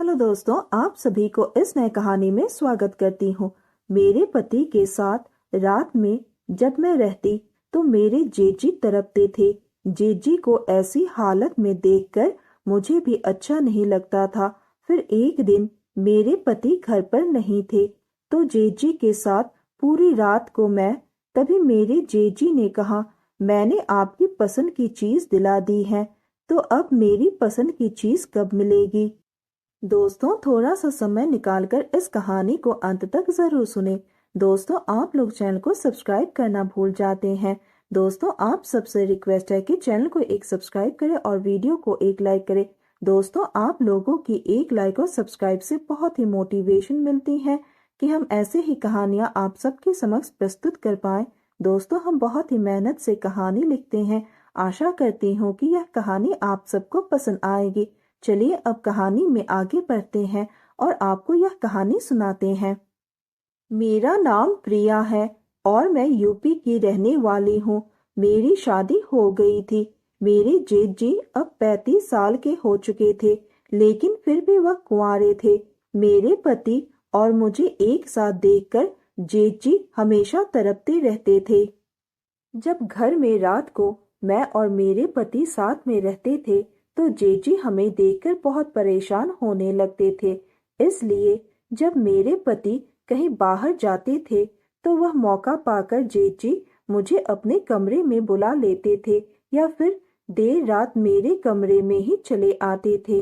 Hello दोस्तों, आप सभी को इस नए कहानी में स्वागत करती हूँ। मेरे पति के साथ रात में जब मैं रहती तो मेरे जेजी तड़पते थे। जेजी को ऐसी हालत में देखकर मुझे भी अच्छा नहीं लगता था। फिर एक दिन मेरे पति घर पर नहीं थे तो जेजी के साथ पूरी रात को मैं। तभी मेरे जेजी ने कहा, मैंने आपकी पसंद की चीज दिला दी है, तो अब मेरी पसंद की चीज कब मिलेगी। दोस्तों, थोड़ा सा समय निकालकर इस कहानी को अंत तक जरूर सुने। दोस्तों, आप लोग चैनल को सब्सक्राइब करना भूल जाते हैं। दोस्तों, आप सबसे रिक्वेस्ट है कि चैनल को एक सब्सक्राइब करें और वीडियो को एक लाइक करें। दोस्तों, आप लोगों की एक लाइक और सब्सक्राइब से बहुत ही मोटिवेशन मिलती है कि हम ऐसे ही कहानियाँ आप सबके समक्ष प्रस्तुत कर पाए। दोस्तों, हम बहुत ही मेहनत से कहानी लिखते हैं। आशा करती हूँ कि यह कहानी आप सबको पसंद आएगी। चलिए अब कहानी में आगे बढ़ते हैं और आपको यह कहानी सुनाते हैं। मेरा नाम प्रिया है और मैं यूपी की रहने वाली हूँ। मेरी शादी हो गई थी। मेरे जेठ जी अब 35 साल के हो चुके थे, लेकिन फिर भी वह कुंवारे थे। मेरे पति और मुझे एक साथ देखकर जेठ जी हमेशा तड़पते रहते थे। जब घर में रात को मैं और मेरे पति साथ में रहते थे तो जेजी हमें देखकर बहुत परेशान होने लगते थे। इसलिए जब मेरे पति कहीं बाहर जाते थे तो वह मौका पाकर जेजी मुझे अपने कमरे में बुला लेते थे या फिर देर रात मेरे कमरे में ही चले आते थे।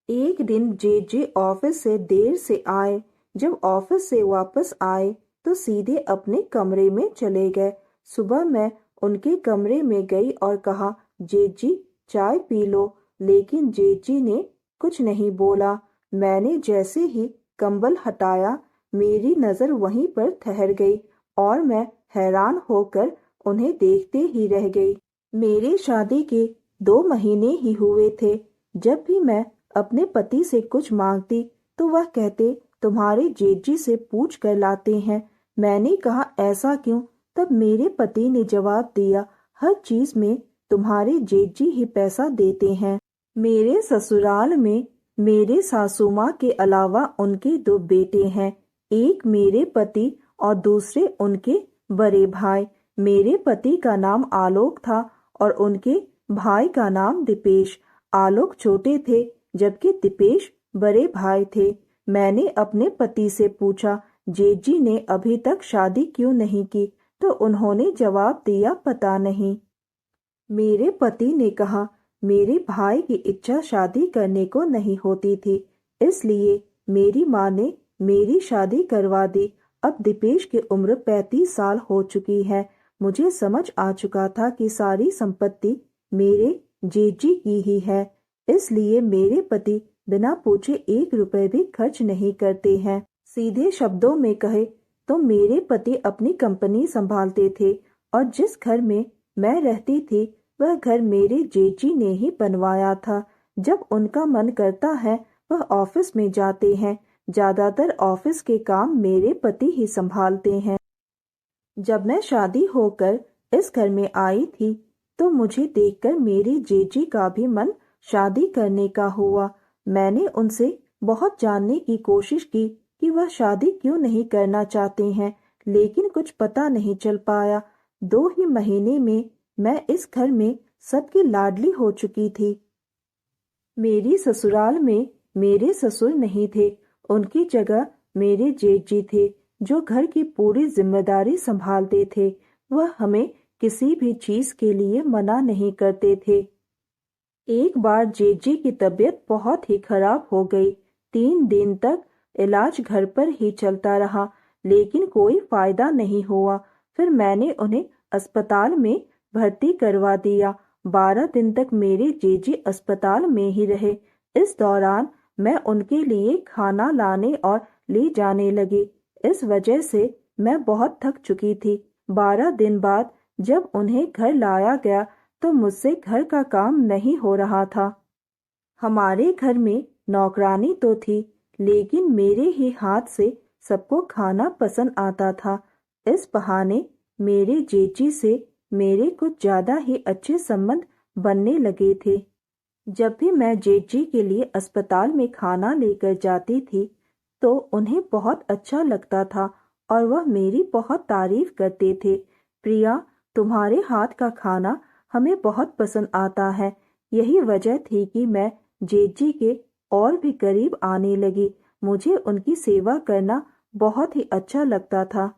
एक दिन जेजी ऑफिस से देर से आए। जब ऑफिस से वापस आए तो सीधे अपने कमरे में चले गए। सुबह मैं उनके कमरे में गई और कहा, जेजी चाय पी लो, लेकिन जेजी ने कुछ नहीं बोला। मैंने जैसे ही कंबल हटाया मेरी नजर वहीं पर ठहर गई और मैं हैरान होकर उन्हें देखते ही रह गई। मेरी शादी के 2 महीने ही हुए थे। जब भी मैं अपने पति से कुछ मांगती तो वह कहते, तुम्हारे जेजी से पूछ कर लाते हैं। मैंने कहा, ऐसा क्यों? तब मेरे पति ने जवाब दिया, हर चीज में तुम्हारे जेजी ही पैसा देते हैं। मेरे ससुराल में मेरे सासू माँ के अलावा उनके 2 बेटे हैं, एक मेरे पति और दूसरे उनके बड़े भाई। मेरे पति का नाम आलोक था और उनके भाई का नाम दीपेश। आलोक छोटे थे जबकि दीपेश बड़े भाई थे। मैंने अपने पति से पूछा, जेजी ने अभी तक शादी क्यों नहीं की? तो उन्होंने जवाब दिया, पता नहीं। मेरे पति ने कहा, मेरे भाई की इच्छा शादी करने को नहीं होती थी, इसलिए मेरी माँ ने मेरी शादी करवा दी। अब दीपेश की उम्र 35 साल हो चुकी है। मुझे समझ आ चुका था कि सारी संपत्ति मेरे जेजी की ही है, इसलिए मेरे पति बिना पूछे 1 रुपए भी खर्च नहीं करते हैं। सीधे शब्दों में कहे तो मेरे पति अपनी कंपनी संभालते थे और जिस घर में मैं रहती थी वह घर मेरे जेजी ने ही बनवाया था। जब उनका मन करता है वह ऑफिस में जाते हैं। ज्यादातर ऑफिस के काम मेरे पति ही संभालते हैं। जब मैं शादी होकर इस घर में आई थी तो मुझे देखकर मेरे जेजी का भी मन शादी करने का हुआ। मैंने उनसे बहुत जानने की कोशिश की कि वह शादी क्यों नहीं करना चाहते हैं, लेकिन कुछ पता नहीं चल पाया। 2 ही महीने में मैं इस घर में सबकी लाडली हो चुकी थी। मेरी ससुराल में मेरे ससुर नहीं थे, उनकी जगह मेरे जेठ जी थे जो घर की पूरी जिम्मेदारी संभालते थे। वह हमें किसी भी चीज के लिए मना नहीं करते थे। एक बार जेठ जी की तबीयत बहुत ही खराब हो गई। 3 दिन तक इलाज घर पर ही चलता रहा, लेकिन कोई फायदा नहीं हुआ। फिर मैंने उन्हें अस्पताल में भर्ती करवा दिया। 12 दिन तक मेरे जेजी अस्पताल में ही रहे। इस दौरान मैं उनके लिए खाना लाने और ले जाने लगी। इस वजह से मैं बहुत थक चुकी थी। 12 दिन बाद जब उन्हें घर लाया गया तो मुझसे घर का काम नहीं हो रहा था। हमारे घर में नौकरानी तो थी, लेकिन मेरे ही हाथ से सबको खाना पसंद आता था। इस बहाने मेरे जेजी से मेरे कुछ ज्यादा ही अच्छे संबंध बनने लगे थे। जब भी मैं जेठ जी के लिए अस्पताल में खाना लेकर जाती थी तो उन्हें बहुत अच्छा लगता था और वह मेरी बहुत तारीफ करते थे। प्रिया, तुम्हारे हाथ का खाना हमें बहुत पसंद आता है। यही वजह थी कि मैं जेठ जी के और भी करीब आने लगी। मुझे उनकी सेवा करना बहुत ही अच्छा लगता था।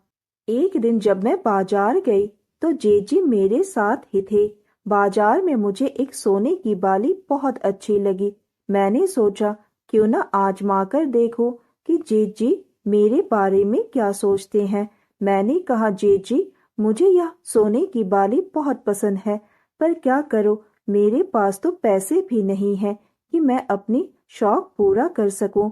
एक दिन जब मैं बाजार गई तो जेठ जी मेरे साथ ही थे। बाजार में मुझे एक सोने की बाली बहुत अच्छी लगी। मैंने सोचा क्यों ना आजमा कर देखो कि जेठ जी मेरे बारे में क्या सोचते हैं। मैंने कहा, जेठ जी, मुझे यह सोने की बाली बहुत पसंद है, पर क्या करो, मेरे पास तो पैसे भी नहीं है कि मैं अपनी शौक पूरा कर सकूं।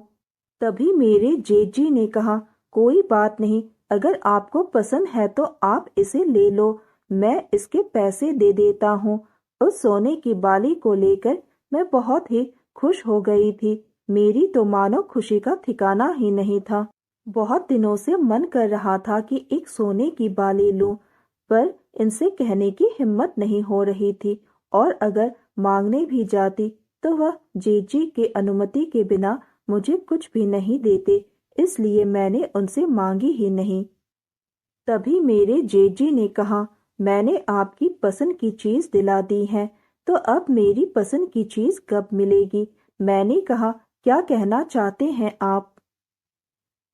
तभी मेरे जेठ जी ने कहा, कोई बात नहीं, अगर आपको पसंद है तो आप इसे ले लो, मैं इसके पैसे दे देता हूँ। उस सोने की बाली को लेकर मैं बहुत ही खुश हो गई थी। मेरी तो मानो खुशी का ठिकाना ही नहीं था। बहुत दिनों से मन कर रहा था कि एक सोने की बाली लूं, पर इनसे कहने की हिम्मत नहीं हो रही थी और अगर मांगने भी जाती तो वह जेठ जी के अनुमति के बिना मुझे कुछ भी नहीं देते, इसलिए मैंने उनसे मांगी ही नहीं। तभी मेरे जेठ जी ने कहा, मैंने आपकी पसंद की चीज दिला दी है, तो अब मेरी पसंद की चीज कब मिलेगी? मैंने कहा, क्या कहना चाहते हैं आप?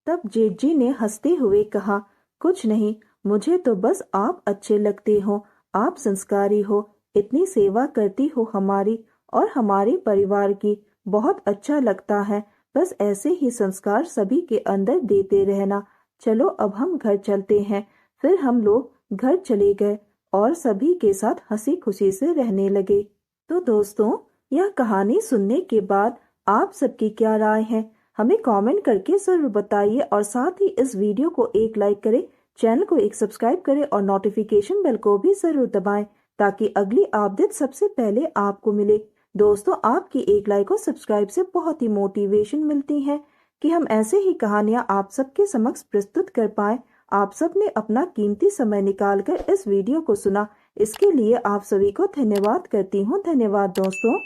तब जेठ जी ने हंसते हुए कहा, कुछ नहीं, मुझे तो बस आप अच्छे लगते हो, आप संस्कारी हो, इतनी सेवा करती हो हमारी और हमारे परिवार की, बहुत अच्छा लगता है। बस ऐसे ही संस्कार सभी के अंदर देते रहना। चलो अब हम घर चलते हैं। फिर हम लोग घर चले गए और सभी के साथ हंसी खुशी से रहने लगे। तो दोस्तों, यह कहानी सुनने के बाद आप सबकी क्या राय है, हमें कमेंट करके जरूर बताइए और साथ ही इस वीडियो को एक लाइक करें, चैनल को एक सब्सक्राइब करें और नोटिफिकेशन बेल को भी जरूर दबाएं ताकि अगली अपडेट सबसे पहले आपको मिले। दोस्तों, आपकी एक लाइक और सब्सक्राइब से बहुत ही मोटिवेशन मिलती है कि हम ऐसे ही कहानियां आप सबके समक्ष प्रस्तुत कर पाए। आप सब ने अपना कीमती समय निकालकर इस वीडियो को सुना, इसके लिए आप सभी को धन्यवाद करती हूँ। धन्यवाद दोस्तों।